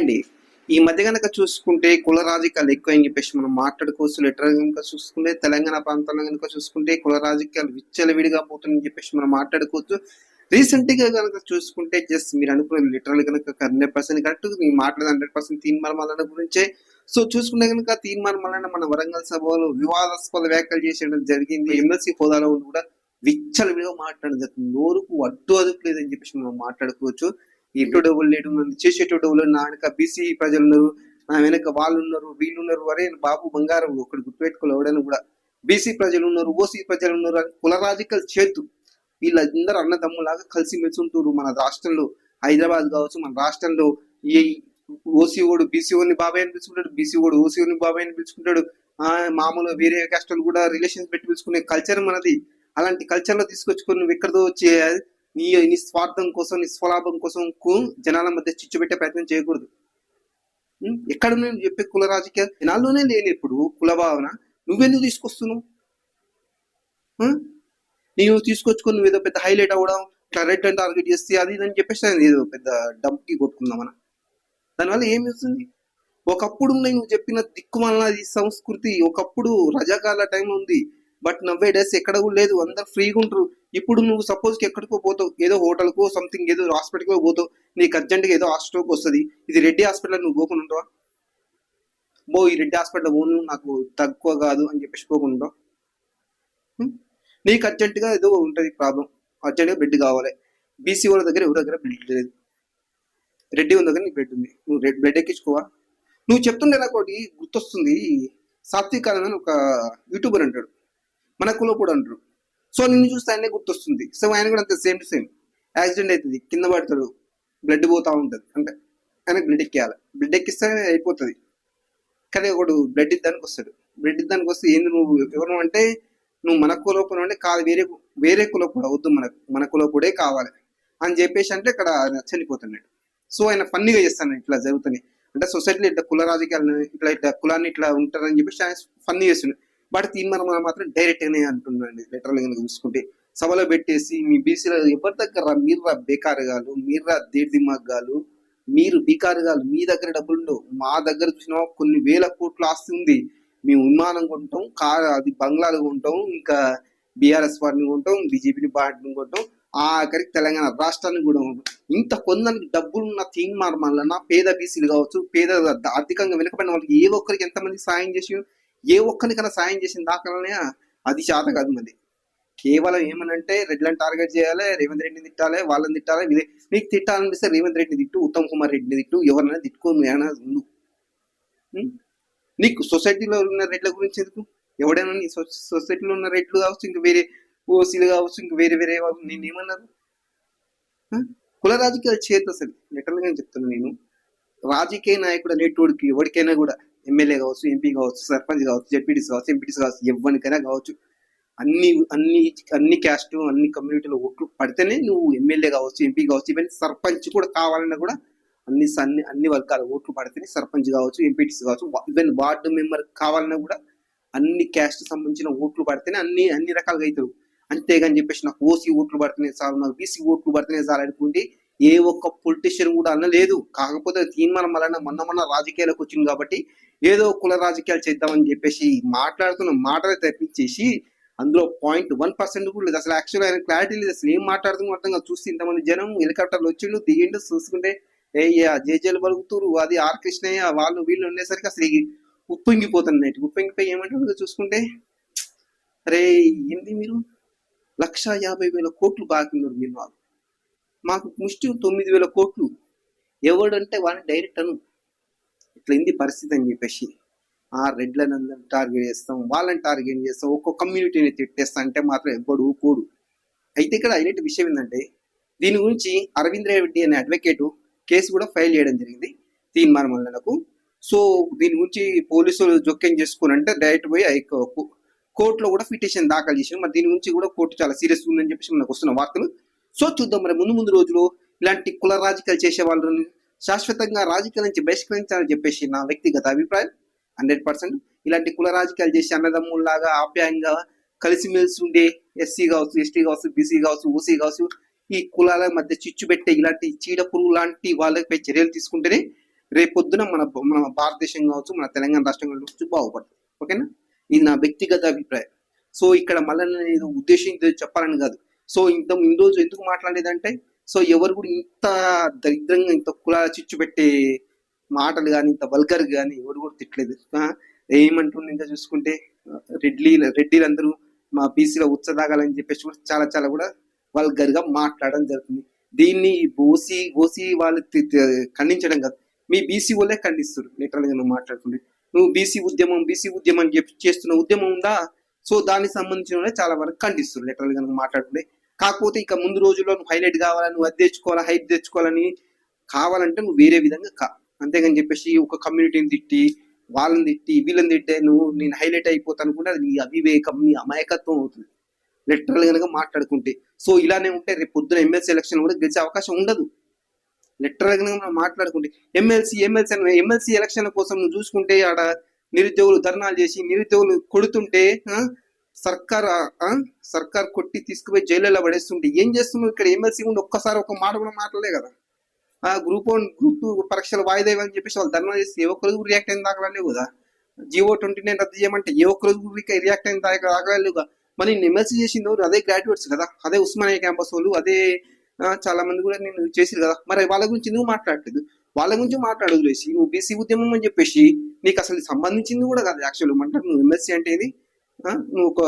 అండి. ఈ మధ్య గనక చూసుకుంటే కుల రాజకీయాలు ఎక్కువ అని చెప్పేసి మనం మాట్లాడుకోవచ్చు. లిటరల్‌గా గనుక చూసుకుంటే తెలంగాణ ప్రాంతంలో గనుక చూసుకుంటే కుల రాజకీయాలు విచ్చలవిడిగా పోతున్నాయని చెప్పేసి మనం మాట్లాడుకోవచ్చు. రీసెంట్‌గా గనక చూసుకుంటే జస్ట్ మీరు అనుకున్న లిటరల్ గనక 100% కరెక్ట్. నేను మాట్లాడేది 100% తీన్మార్ మల్లన్న గురించే. సో చూసుకుంటే గనక తీన్మార్ మల్లన్న మన వరంగల్ సభలో వివాదాస్పద వ్యాఖ్యలు చేసేయడం జరిగింది. ఎమ్మెల్సీ హోదాలో ఉండి కూడా విచ్చలవిడిగా మాట్లాడడం జరిగింది. నోరుకు అడ్డు అదుపు లేదని చెప్పేసి మనం మాట్లాడుకోవచ్చు. ఇటు డబ్బులు లేడు చేసేటోడు డబ్బులు నా వెనక బీసీ ప్రజలు ఉన్నారు, నా వెనక వాళ్ళు ఉన్నారు, వీళ్ళు ఉన్నారు. అరే బాబు బంగారం ఒకటి గుర్తుపెట్టుకోవాలి. ఎవడైనా కూడా బీసీ ప్రజలు ఉన్నారు, ఓసీ ప్రజలు ఉన్నారు అని కుల రాజకీయాలు చేతు వీళ్ళందరూ అన్నదమ్ములాగా కలిసి మెలిసి ఉంటున్నారు. మన రాష్ట్రంలో హైదరాబాద్ కావచ్చు, మన రాష్ట్రంలో ఈ ఓసీ ఓడు బీసీ ఓని బాబాయ్ అని పిలుచుకుంటాడు, బీసీ ఓడు ఓసీ ఓని బాబాయ్ అని పిలుచుకుంటాడు. మామూలుగా వేరే కష్టాలు కూడా రిలేషన్స్ పెట్టి పిలుచుకునే కల్చర్ మనది. అలాంటి కల్చర్ లో తీసుకొచ్చుకొని నువ్వు ఎక్కడదో వచ్చే నీ స్వార్థం కోసం, నీ స్వలాభం కోసం జనాల మధ్య చిచ్చు పెట్టే ప్రయత్నం చేయకూడదు. ఎక్కడ నేను చెప్పే కుల రాజకీయాలు జనాల్లోనే లేని ఇప్పుడు కుల భావన నువ్వెందుకు తీసుకొస్తున్నావు? నీవు తీసుకొచ్చుకొని నువ్వు ఏదో పెద్ద హైలైట్ అవ్వడం, ఇట్లా రెడ్ అని టార్గెట్ చేస్తే అది అని చెప్పేసి ఏదో పెద్ద డంప్కి కొట్టుకుందామన్నా. దానివల్ల ఏమి వస్తుంది? ఒకప్పుడు నువ్వు చెప్పిన దిక్కుమాలది సంస్కృతి ఒకప్పుడు రజాకాల టైంలో ఉంది. బట్ నవ్వే డేస్ ఎక్కడ కూడా లేదు. అందరు ఫ్రీగా ఉంటారు. ఇప్పుడు నువ్వు సపోజ్కి ఎక్కడికో పోతావు, ఏదో హోటల్కో సంథింగ్ ఏదో హాస్పిటల్కో పోతావు, నీకు అర్జెంట్గా ఏదో హాస్పిటల్కి వస్తుంది. ఇది రెడ్డి హాస్పిటల్ నువ్వు పోకుండా ఉంటావా? ఈ రెడ్డి హాస్పిటల్ పోను నాకు తక్కువ కాదు అని చెప్పేసి పోకుండా నీకు అర్జెంటుగా ఏదో ఉంటుంది ప్రాబ్లం, అర్జెంట్గా బెడ్ కావాలి. బీసీ వాళ్ళ దగ్గర ఎవరి దగ్గర బెడ్ లేదు, రెడ్డి వాళ్ళ దగ్గర నీకు బెడ్ ఉంది. నువ్వు బెడ్ ఎక్కించుకోవా? నువ్వు చెప్తుండే నాకు ఒకటి గుర్తొస్తుంది. సాత్విక్ అని ఒక యూట్యూబర్ అంటాడు, మన కులో కూడా అంటారు. సో నిన్ను చూస్తే ఆయనే గుర్తొస్తుంది. సో ఆయన కూడా అంతే సేమ్ టు సేమ్. యాక్సిడెంట్ అవుతుంది, కింద పడతాడు, బ్లడ్ పోతూ ఉంటుంది. అంటే ఆయనకు బ్లడ్ ఎక్కియాలి, బ్లడ్ ఎక్కిస్తే అయిపోతుంది. కానీ ఒకడు బ్లడ్ ఇద్దానికి వస్తాడు. బ్లడ్ ఇద్దానికి వస్తే ఏంది నువ్వు ఎవరు అంటే నువ్వు మన కులోపున అంటే కాదు, వేరే కులోపుడు వద్దు, మన కులోపుడే కావాలి అని చెప్పేసి అంటే ఇక్కడ చనిపోతున్నాడు. సో ఆయన ఫన్నీగా చేస్తాను ఇట్లా జరుగుతుంది అంటే సొసైటీలో ఇట్లా కుల రాజకీయాలను ఇట్లా కులాన్ని ఇట్లా ఉంటారని చెప్పేసి ఆయన ఫన్నీ చేస్తున్నాడు. బట్ తీన్మార్ మాత్రం డైరెక్ట్ గానే అంటున్నాండి. లిటరల్ గా చూసుకుంటే సభలో పెట్టేసి మీ బీసీలో ఎవరి దగ్గర మీర్రా బేకారుగాలు, మీర్రా దేడిదిమ్మగ్గాలు, మీరు బీకారుగాలు, మీ దగ్గర డబ్బులు ఉండవు, మా దగ్గర చూసినా కొన్ని వేల కోట్ల ఆస్తి ఉంది. మేము విమానం కొంటాం, అది బంగ్లాలు కొంటాం, ఇంకా బీఆర్ఎస్ పార్టీని కొంటాం, బీజేపీని పార్టీని కొంటాం, ఆఖరికి తెలంగాణ రాష్ట్రాన్ని కూడా ఉంటాం. ఇంత కొందరికి డబ్బులున్న తీన్మార్ మల్లన్న పేద బీసీలు కావచ్చు, పేద ఆర్థికంగా వెనుకబడిన వాళ్ళకి ఏ ఒక్కరికి ఎంతమందికి సాయం చేసి ఏ ఒక్కరికైనా సాయం చేసిన దాఖలనే అది శాత కాదు. మంది కేవలం ఏమనంటే రెడ్లను టార్గెట్ చేయాలి, రేవంత్ రెడ్డిని తిట్టాలి, వాళ్ళని తిట్టాలి. నీకు తిట్టాలనిపిస్తే రేవంత్ రెడ్డిని తిట్టు, ఉత్తమ్ కుమార్ రెడ్డిని తిట్టు, ఎవరినైనా తిట్టుకోను ఉండు. నీకు సొసైటీలో ఉన్న రెడ్ల గురించి ఎందుకు? ఎవడైనా నీ సొసైటీలో ఉన్న రెడ్లు కావచ్చు, ఇంక వేరే ఓసీలు కావచ్చు, ఇంక వేరే నేను ఏమన్నారు? కుల రాజకీయాలు చేత అసలు లిటరల్గా చెప్తున్నాను నేను. రాజకీయ నాయకుడు అనేటోడికి ఎవరికైనా కూడా ఎమ్మెల్యే కావచ్చు, ఎంపీ కావచ్చు, సర్పంచ్ కావచ్చు, జెడ్పీటీసీ కావచ్చు, ఎంపీటీసీ కావచ్చు, ఎవరికైనా కావచ్చు, అన్ని క్యాస్ట్ అన్ని కమ్యూనిటీలో ఓట్లు పడితేనే నువ్వు ఎమ్మెల్యే కావచ్చు, ఎంపీ కావచ్చు, ఈవెన్ సర్పంచ్ కూడా కావాలన్నా కూడా అన్ని వర్గాల ఓట్లు పడితేనే సర్పంచ్ కావచ్చు, ఎంపీటీసీ కావచ్చు, ఈవెన్ వార్డు మెంబర్ కావాలన్నా కూడా అన్ని క్యాస్ట్ సంబంధించిన ఓట్లు పడితేనే అన్ని రకాలుగా అవుతారు. అంతేగాని చెప్పేసి నాకు ఓసీ ఓట్లు పడితేనే చాలు, నాకు బీసీ ఓట్లు పడితేనే చాలు అనుకుంటే ఏ ఒక్క పొలిటీషియన్ కూడా అనలేదు. కాకపోతే తీన్మార్ మల్లన్న మొన్న రాజకీయాలకు వచ్చింది కాబట్టి ఏదో కుల రాజకీయాలు చేద్దామని చెప్పేసి మాట్లాడుతున్న మాటలు తప్పించేసి అందులో 0.1% కూడా లేదు. అసలు యాక్చువల్ ఆయన క్లారిటీ లేదు, అసలు ఏం మాట్లాడుతున్నా అర్థం కాదు. చూస్తే ఇంతమంది జనం హెలికాప్టర్లు వచ్చిండు, దిగిండు, చూసుకుంటే జేజేలు బలుగుతురు, అది ఆర్ కృష్ణయ్య వాళ్ళు వీళ్ళు ఉండేసరికి అసలు ఉప్పొంగిపోతున్నాయి. ఉప్పొంగిపోయి ఏమంటారు చూసుకుంటే, అరే ఏంది మీరు 1,50,000 కోట్లు బాకిన్నారు మీరు, మాకు ముష్టి 9,000 కోట్లు. ఎవడంటే వాడిని డైరెక్ట్ అను ఇట్లా ఇంది పరిస్థితి అని చెప్పేసి రెడ్లను అందరిని టార్గెట్ చేస్తాం, వాళ్ళని టార్గెట్ చేస్తాం, ఒక్కొక్క కమ్యూనిటీని తిట్టేస్తా అంటే మాత్రం ఎవ్వడు ఊకోడు. అయితే ఇక్కడ హైలైట్ విషయం ఏంటంటే దీని గురించి అరవింద్ రెడ్డి అనే అడ్వకేటు కేసు కూడా ఫైల్ చేయడం జరిగింది తీన్మార్ మల్లన్నకు. సో దీని గురించి పోలీసులు జోక్యం చేసుకుని అంటే డైరెక్ట్ పోయి కోర్టులో కూడా పిటిషన్ దాఖలు చేసారు. మరి దీని గురించి కూడా కోర్టు చాలా సీరియస్ ఉందని చెప్పేసి మనకు వస్తున్న వార్తలు. సో చూద్దాం మరి ముందు రోజులు ఇలాంటి కుల రాజకీయాలు చేసే వాళ్ళని శాశ్వతంగా రాజకీయాల నుంచి బహిష్కరించాలని చెప్పేసి నా వ్యక్తిగత అభిప్రాయం. 100% ఇలాంటి కుల రాజకీయాలు చేసి అన్నదమ్ముల్లాగా ఆప్యాయంగా కలిసిమెలిసి ఉండే ఎస్సీ కావచ్చు, ఎస్టీ కావచ్చు, బీసీ కావచ్చు, ఓసీ కావచ్చు, ఈ కులాల మధ్య చిచ్చు పెట్టే ఇలాంటి చీడ పురుగు లాంటి వాళ్ళపై చర్యలు తీసుకుంటేనే రేపొద్దున మన భారతదేశం కావచ్చు, మన తెలంగాణ రాష్ట్రం కావచ్చు బాగుపడుతుంది. ఓకేనా? ఇది నా వ్యక్తిగత అభిప్రాయం. సో ఇక్కడ మళ్ళీ నేను ఉద్దేశం చెప్పాలని కాదు. సో ఇన్ని రోజు ఎందుకు మాట్లాడేదంటే, సో ఎవరు కూడా ఇంత దరిద్రంగా ఇంత కులాల చిచ్చు పెట్టే మాటలు కానీ, ఇంత వల్గర్ కానీ ఎవరు కూడా తిట్టలేదు. ఏమంటుండే ఇంకా చూసుకుంటే రెడ్డిలందరూ మా బీసీలో ఉచ్చదాగాలని చెప్పేసి కూడా చాలా చాలా కూడా వల్గర్ గా మాట్లాడడం జరుగుతుంది. దీన్ని ఓసీ వాళ్ళు ఖండించడం కాదు, మీ బీసీ వాళ్ళే ఖండిస్తారు. లిటరల్ గా నువ్వు మాట్లాడుతుంటే, నువ్వు బీసీ ఉద్యమం అని చెప్పి చేస్తున్న ఉద్యమం ఉందా, సో దానికి సంబంధించిన చాలా వరకు ఖండిస్తారు లిటరల్ గా నువ్వు మాట్లాడుతుంటే. కాకపోతే ఇక ముందు రోజుల్లో నువ్వు హైలైట్ కావాలని, నువ్వు అది తెచ్చుకోవాలా, హైప్ తెచ్చుకోవాలని కావాలంటే నువ్వు వేరే విధంగా అంతేగాని చెప్పేసి ఒక కమ్యూనిటీని తిట్టి, వాళ్ళని తిట్టి, వీళ్ళని తిట్టే నేను హైలైట్ అయిపోతాను అనుకుంటే అది నీ అవివేకం, నీ అమాయకత్వం అవుతుంది లిటరల్ కనుక మాట్లాడుకుంటే. సో ఇలానే ఉంటే రేపు పొద్దున ఎమ్మెల్సీ ఎలక్షన్ కూడా గెలిచే అవకాశం ఉండదు లిటరల్ గా మనం మాట్లాడుకుంటే. ఎమ్మెల్సీ ఎలక్షన్ల కోసం నువ్వు చూసుకుంటే ఆడ నిరుద్యోగులు ధర్నాలు చేసి నిరుద్యోగులు కొడుతుంటే సర్కార్ కొట్టి తీసుకుపోయి జైల్లో పడేస్తుంటే ఏం చేస్తున్నావు ఇక్కడ? ఎమ్మెల్సీ ఉండి ఒక్కసారి ఒక మాట కూడా మాట్లాడలే కదా. గ్రూప్ 1 గ్రూప్ 2 పరీక్షలు వాయిదా ఇవ్వని చెప్పేసి వాళ్ళు ధర్నా చేసి ఏ ఒక్క రోజు రియాక్ట్ అయిన దాఖలాలేవు కదా. G.O. 29 రద్దు చేయమంటే ఏ ఒక్క రోజు రియాక్ట్ అయిన దాఖలాలేవు కదా. మరి నేను ఎమ్మెల్సీ చేసింది ఎవరు? అదే గ్రాడ్యుయేట్స్ కదా, అదే ఉస్మానియా క్యాంపస్ వాళ్ళు, అదే చాలా మంది కూడా నేను చేసిరు కదా. మరి వాళ్ళ గురించి నువ్వు మాట్లాడలేదు, వాళ్ళ గురించి మాట్లాడదులేసి నువ్వు బీసీ ఉద్యమం అని చెప్పేసి నీకు అసలు సంబంధించింది కూడా కాదు యాక్చువల్. అంటే నువ్వు ఎమ్మెల్సీ అంటే ఇది, నువ్వు ఒక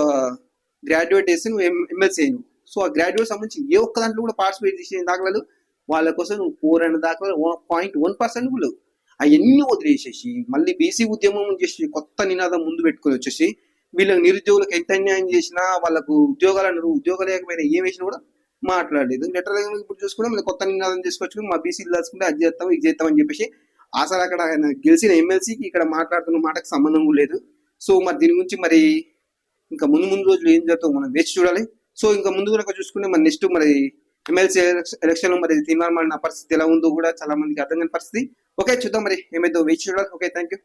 గ్రాడ్యుయేట్ వేసి నువ్వు ఎమ్మెల్సీ అయినావు. సో ఆ గ్రాడ్యుయేట్ సంబంధించి ఏ ఒక్క దాంట్లో కూడా పార్టిసిపేట్ చేసిన దాఖలాలు వాళ్ళ కోసం నువ్వు 4 అనే దాఖలాలు 0.1% కూడా లేవు. అవన్నీ వదిలేసేసి మళ్ళీ బీసీ ఉద్యమం చేసి కొత్త నినాదం ముందు పెట్టుకొని వచ్చేసి వీళ్ళకి నిరుద్యోగులకు ఎంత అన్యాయం చేసినా, వాళ్ళకు ఉద్యోగాలు లేకపోయినా ఏం వేసినా కూడా మాట్లాడలేదు. లెటర్ ఇప్పుడు చూసుకుంటే మళ్ళీ కొత్త నినాదం తీసుకొచ్చుకుని మా బీసీలు దాచుకుంటే అది చేస్తాం ఇది చేస్తాం అని చెప్పేసి అసలు అక్కడ ఆయన గెలిచిన ఎమ్మెల్సీకి ఇక్కడ మాట్లాడుతున్న మాటకు సంబంధం లేదు. సో మరి దీని గురించి మరి ఇంకా ముందు రోజులు ఏం జరుగుతుందో మనం వేచి చూడాలి. సో ఇంకా ముందు కనుక చూసుకుంటే మరి నెక్స్ట్ మరి ఎమ్మెల్సీ ఎలక్షన్ లో మరి తీర్మానం పరిస్థితి ఎలా ఉందో కూడా చాలా మందికి అర్థం కాని పరిస్థితి. ఓకే, చూద్దాం మరి ఏమైందో వేచి చూడాలి. Okay, thank you.